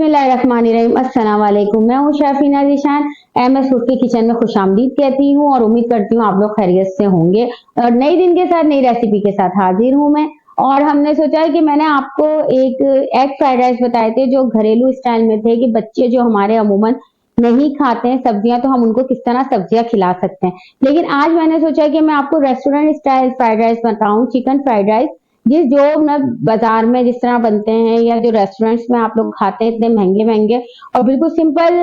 बिस्मिल्लाहिर्रहमानिर्रहीम। अस्सलाम वालेकुम। मैं हूँ शफीना ज़ीशान। MS फूड के किचन में खुशामदीद कहती हूँ और उम्मीद करती हूँ आप लोग खैरियत से होंगे। और नई दिन के साथ नई रेसिपी के साथ हाजिर हूँ मैं। और हमने सोचा है कि मैंने आपको एक एग फ्राइड राइस बताए थे जो घरेलू स्टाइल में थे, कि बच्चे जो हमारे अमूमन नहीं खाते हैं सब्जियां, तो हम उनको किस तरह सब्जियां खिला सकते हैं। लेकिन आज मैंने सोचा कि मैं आपको रेस्टोरेंट स्टाइल फ्राइड राइस बताऊं, चिकन फ्राइड राइस, जो ना बाजार में जिस तरह बनते हैं या जो रेस्टोरेंट्स में आप लोग खाते हैं इतने महंगे महंगे, और बिल्कुल सिंपल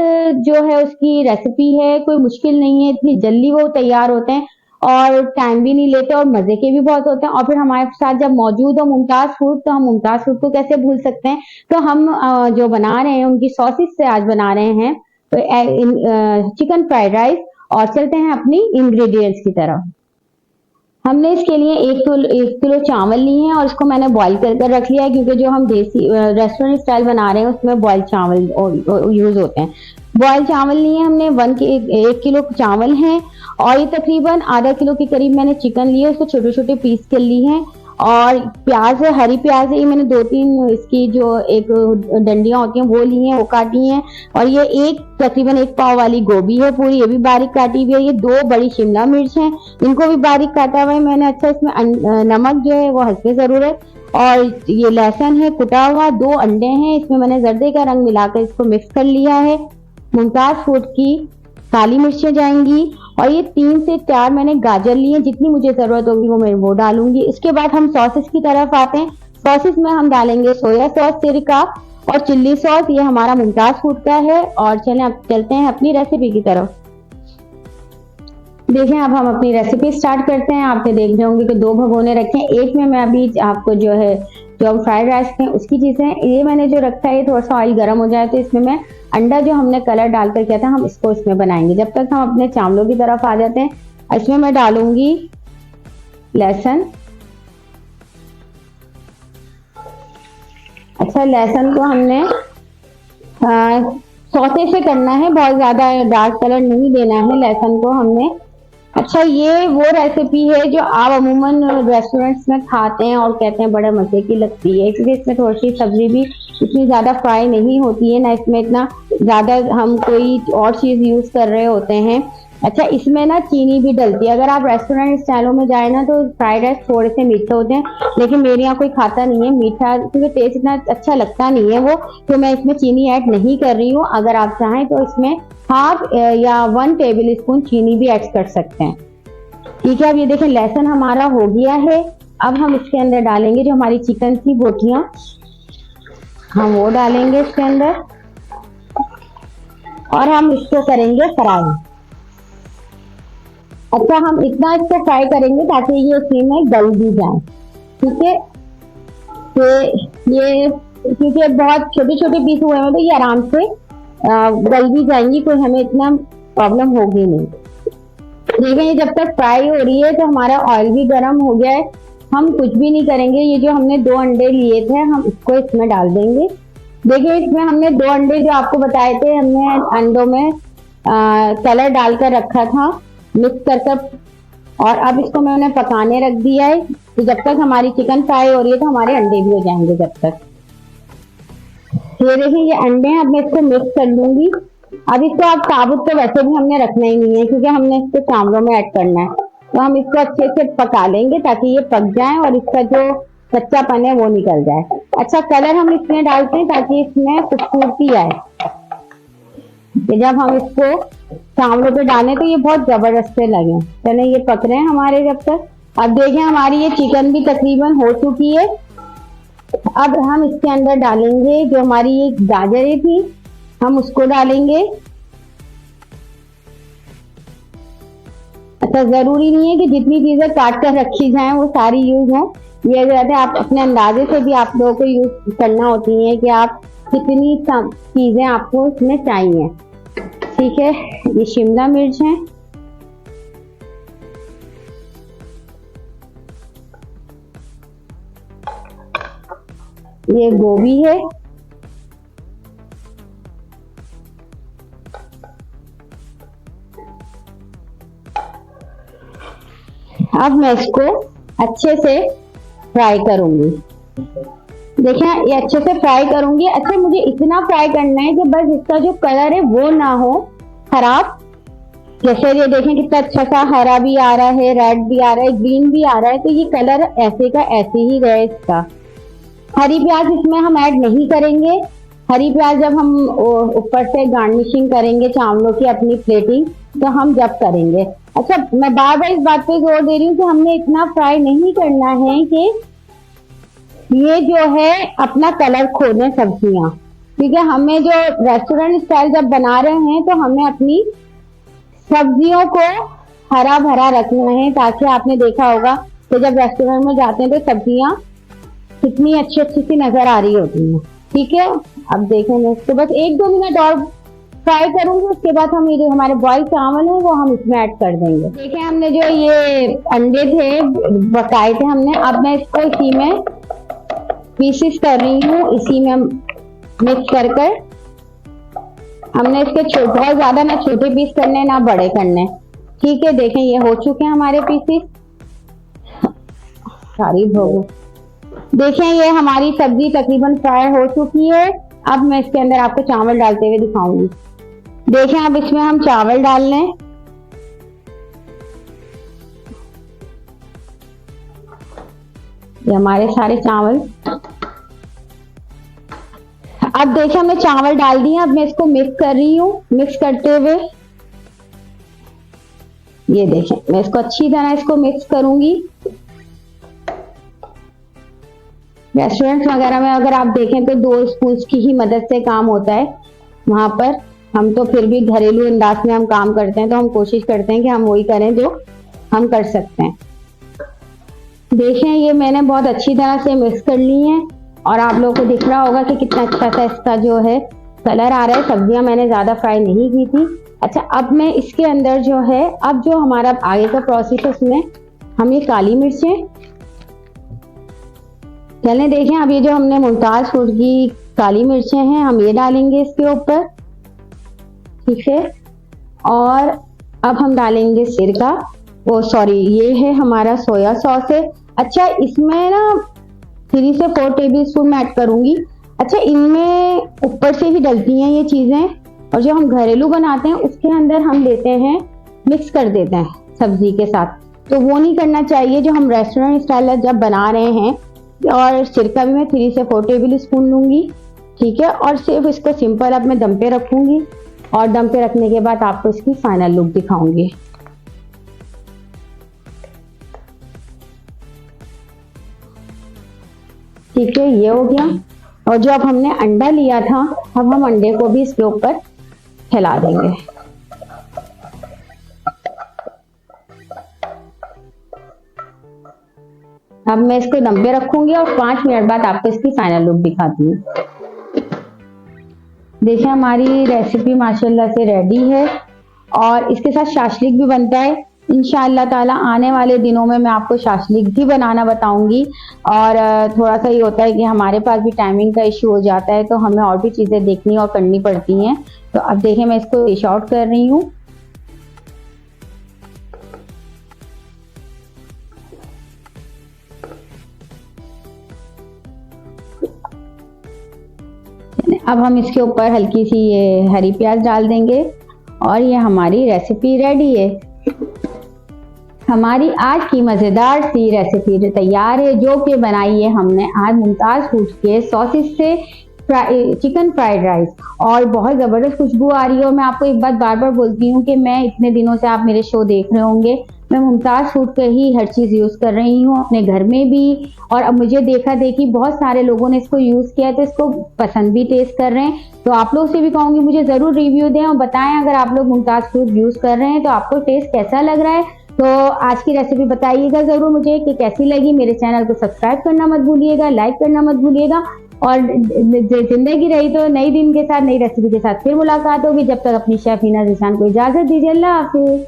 जो है उसकी रेसिपी है, कोई मुश्किल नहीं है, इतनी जल्दी वो तैयार होते हैं और टाइम भी नहीं लेते और मजे के भी बहुत होते हैं। और फिर हमारे साथ जब मौजूद हो मुमताज फूड, तो हम मुमताज फूड को कैसे भूल सकते हैं। तो हम जो बना रहे हैं उनकी सॉसेस से आज बना रहे हैं तो चिकन फ्राइड राइस। और चलते हैं अपनी इंग्रेडिएंट्स की तरफ। हमने इसके लिए 1 किलो चावल लिए हैं और इसको मैंने बॉईल कर रख लिया है, क्योंकि जो हम देसी रेस्टोरेंट स्टाइल बना रहे हैं उसमें बॉईल चावल यूज होते हैं। बॉईल चावल लिए हमने 1 किलो चावल हैं, और ये तकरीबन आधा किलो के करीब मैंने चिकन लिए, उसको छोटे छोटे पीस कर लिए हैं। और प्याज है, हरी प्याज है, ये मैंने 2-3 इसकी जो एक डंडियां होती हैं वो ली हैं, वो काटी हैं। और ये तकरीबन 1 पाव वाली गोभी है पूरी, ये भी बारीक काटी हुई है। ये 2 बड़ी शिमला मिर्च हैं, इनको भी बारीक काटा हुआ है मैंने। अच्छा, इसमें नमक जो है वो हस्बे ज़रूरत। और ये लहसुन है कुटा हुआ, 2 अंडे हैं, इसमें मैंने जर्दे का रंग मिलाकर इसको मिक्स कर लिया है। मुमताज फूड की काली मिर्चें जाएंगी, और ये 3 से 4 मैंने गाजर लिए, जितनी मुझे जरूरत होगी वो डालूंगी। इसके बाद हम सॉसेस की तरफ आते हैं। सॉसेस में हम डालेंगे सोया सॉस, सिरका और चिल्ली सॉस, ये हमारा मुमताज फूड का है। और चलें अब चलते हैं अपनी रेसिपी की तरफ। देखें, अब हम अपनी रेसिपी स्टार्ट करते हैं। आपने देख रहे होंगे कि 2 भगोने रखे हैं, एक में मैं अभी आपको जो है जो हम फ्राइड राइस के उसकी चीजें, ये मैंने जो रखा है, थोड़ा सा ऑयल गर्म हो जाए तो इसमें मैं अंडा जो हमने कलर डालकर किया था हम इसको इसमें बनाएंगे। जब तक हम अपने चावलों की तरफ आ जाते हैं, इसमें मैं डालूंगी लहसुन। अच्छा, लहसुन को हमने सौते से करना है, बहुत ज्यादा डार्क कलर नहीं देना है लहसुन को हमने। अच्छा, ये वो रेसिपी है जो आप अमूमन रेस्टोरेंट्स में खाते हैं और कहते हैं बड़े मजे की लगती है, क्योंकि इसमें थोड़ी सी सब्जी भी इतनी ज्यादा फ्राई नहीं होती है ना, इसमें इतना ज्यादा हम कोई और चीज यूज कर रहे होते हैं। अच्छा, इसमें ना चीनी भी डलती है। अगर आप रेस्टोरेंट स्टाइलों में जाए ना तो फ्राइड राइस थोड़े से मीठे होते हैं, लेकिन मेरे यहाँ कोई खाता नहीं है मीठा, क्योंकि टेस्ट इतना अच्छा लगता नहीं है वो, तो मैं इसमें चीनी ऐड नहीं कर रही हूँ। अगर आप चाहें तो इसमें हाफ या 1 टेबल स्पून चीनी भी ऐड कर सकते हैं। ठीक है, अब ये देखें लहसुन हमारा हो गया है। अब हम इसके अंदर डालेंगे जो हमारी चिकन की बोटियां, हम वो डालेंगे इसके अंदर और हम इसको करेंगे फ्राई। अच्छा, हम इतना इसको फ्राई करेंगे ताकि ये इसी में गल भी जाए। ठीक है, तो ये क्योंकि बहुत छोटे छोटे पीस हुए हैं तो ये आराम से गल भी जाएंगी, कोई हमें इतना प्रॉब्लम होगी नहीं। देखें, ये जब तक फ्राई हो रही है तो हमारा ऑयल भी गर्म हो गया है। हम कुछ भी नहीं करेंगे, ये जो हमने 2 अंडे लिए थे हम इसको इसमें डाल देंगे। देखिए, इसमें हमने 2 अंडे जो आपको बताए थे, हमने अंडों में कलर डालकर रखा था मिक्स कर। और अब इसको मैंने पकाने रख दिया है, तो जब तक हमारी चिकन फ्राई हो रही है तो हमारे अंडे भी हो जाएंगे जब तक। ये देखिए, ये अंडे हैं, अब मैं इसको मिक्स कर लूंगी। अब इसको आप साबुत तो वैसे भी हमने रखना ही नहीं है, क्योंकि हमने इसको चावलों में ऐड करना है, तो हम इसको अच्छे से पका लेंगे ताकि ये पक जाए और इसका जो कच्चापन है वो निकल जाए। अच्छा, कलर हम इसमें डालते हैं ताकि इसमें खूबसूरती आए। जब हम इसको चावलों पे डालें तो ये बहुत जबरदस्त से लगे। चले, ये पक रहे हैं हमारे जब तक। अब देखें, हमारी ये चिकन भी तकरीबन हो चुकी है। अब हम इसके अंदर डालेंगे जो हमारी ये गाजरें थी, हम उसको डालेंगे। अच्छा, जरूरी नहीं है कि जितनी चीजें काट कर रखी जाएं वो सारी यूज हो, ये जो है आप अपने अंदाजे से भी आप लोगों को यूज करना होती है कि आप कितनी चीजें आपको इसमें चाहिए। ठीक है, ये शिमला मिर्च है, ये गोभी है, अब मैं इसको अच्छे से फ्राई करूंगी। देखिए ये अच्छे से फ्राई करूंगी। अच्छा मुझे इतना फ्राई करना है कि बस इसका जो कलर है वो ना हो खराब। जैसे ये देखें कितना अच्छा सा हरा भी आ रहा है, रेड भी आ रहा है, ग्रीन भी आ रहा है, तो ये कलर ऐसे का ऐसे ही रहे इसका। हरी प्याज इसमें हम ऐड नहीं करेंगे। हरी प्याज जब हम ऊपर से गार्निशिंग करेंगे चावलों की अपनी प्लेटिंग, तो हम जब करेंगे। अच्छा मैं बार बार इस बात पे जोर दे रही हूँ कि हमने इतना फ्राई नहीं करना है कि ये जो है अपना कलर खो दें सब्जियां। ठीक है, हमें जो रेस्टोरेंट स्टाइल जब बना रहे हैं तो हमें अपनी सब्जियों को हरा भरा रखना है, ताकि आपने देखा होगा कि जब रेस्टोरेंट में जाते हैं तो सब्जियां कितनी अच्छी अच्छी सी नजर आ रही होती हैं। ठीक है, अब देखें मैं इसको बस 1-2 मिनट और फ्राई करूंगी, उसके बाद हम ये जो हमारे बॉइल चावल है वो हम इसमें ऐड कर देंगे। देखिए हमने जो ये अंडे थे पकाए थे हमने, अब मैं इसको इसी में पीसेस कर रही हूँ, इसी में मिक्स कर कर। हमने इसके बहुत ज्यादा ना छोटे पीस करने ना बड़े करने। ठीक है, देखें ये हो चुके हैं हमारे पीसेस। सारी भोगो देखें ये हमारी सब्जी तकरीबन फ्राई हो चुकी है। अब मैं इसके अंदर आपको चावल डालते हुए दिखाऊंगी। देखें अब इसमें हम चावल डाल लें। ये हमारे सारे चावल, अब देखिए हमने चावल डाल दिए। अब मैं इसको मिक्स कर रही हूँ। मिक्स करते हुए ये देखें मैं इसको अच्छी तरह इसको मिक्स करूंगी। रेस्टोरेंट वगैरह में अगर आप देखें तो 2 स्पून की ही मदद से काम होता है, वहां पर हम तो फिर भी घरेलू अंदाज में हम काम करते हैं, तो हम कोशिश करते हैं कि हम वही करें जो हम कर सकते हैं। देखें ये मैंने बहुत अच्छी तरह से मिक्स कर ली है और आप लोगों को दिख रहा होगा कि कितना अच्छा सा इसका जो है कलर आ रहा है। सब्जियां मैंने ज्यादा फ्राई नहीं की थी। अच्छा अब मैं इसके अंदर जो है, अब जो हमारा आगे का प्रोसेस है उसमें हम ये काली मिर्चें चलें। देखें अब ये जो हमने मुमताज फूड की काली मिर्चें हैं हम ये डालेंगे इसके ऊपर। ठीक है, और अब हम डालेंगे सिरका, वो सॉरी ये है हमारा सोया सॉस है। अच्छा इसमें ना 3 से 4 टेबल स्पून मैं ऐड करूंगी। अच्छा इनमें ऊपर से ही डलती हैं ये चीजें, और जो हम घरेलू बनाते हैं उसके अंदर हम देते हैं, मिक्स कर देते हैं सब्जी के साथ, तो वो नहीं करना चाहिए जो हम रेस्टोरेंट स्टाइल जब बना रहे हैं। और सिरका भी मैं 3 से 4 टेबल स्पून लूंगी। ठीक है, और सिर्फ इसको सिंपल अब मैं दम पे रखूंगी, और दम पे रखने के बाद आपको इसकी फाइनल लुक दिखाऊंगी। ठीक है, ये हो गया। और जो अब हमने अंडा लिया था, अब हम अंडे को भी इसके ऊपर फैला देंगे। अब मैं इसको दम पे रखूंगी और 5 मिनट बाद आपको इसकी फाइनल लुक दिखाती हूँ। देखिए हमारी रेसिपी माशाल्लाह से रेडी है, और इसके साथ शाशलिक भी बनता है। इंशाअल्लाह ताला आने वाले दिनों में मैं आपको शाशलिक भी बनाना बताऊंगी। और थोड़ा सा ये होता है कि हमारे पास भी टाइमिंग का इश्यू हो जाता है, तो हमें और भी चीज़ें देखनी और करनी पड़ती हैं। तो अब देखिए मैं इसको डिश आउट कर रही हूँ। अब हम इसके ऊपर हल्की सी ये हरी प्याज डाल देंगे, और ये हमारी रेसिपी रेडी है। हमारी आज की मज़ेदार सी रेसिपी तैयार है, जो कि बनाई है हमने आज मुमताज फूड के सॉसेस से चिकन फ्राइड राइस, और बहुत ज़बरदस्त खुशबू आ रही है। और मैं आपको एक बात बार बार बोलती हूँ कि मैं इतने दिनों से, आप मेरे शो देख रहे होंगे, मैं मुमताज फूड का ही हर चीज़ यूज़ कर रही हूँ अपने घर में भी। और अब मुझे देखा देखी बहुत सारे लोगों ने इसको यूज़ किया, तो इसको पसंद भी टेस्ट कर रहे हैं। तो आप लोग से भी कहूँगी मुझे ज़रूर रिव्यू दें और बताएं, अगर आप लोग मुमताज फूड यूज़ कर रहे हैं तो आपको टेस्ट कैसा लग रहा है। तो आज की रेसिपी बताइएगा ज़रूर मुझे कि कैसी लगी। मेरे चैनल को सब्सक्राइब करना मत भूलिएगा, लाइक करना मत भूलिएगा। और जिंदगी रही तो नई दिन के साथ, नई रेसिपी के साथ फिर मुलाकात होगी। जब तक अपनी शेफ हिना ज़ीशान को इजाज़त दीजिए। अल्लाह हाफिज़।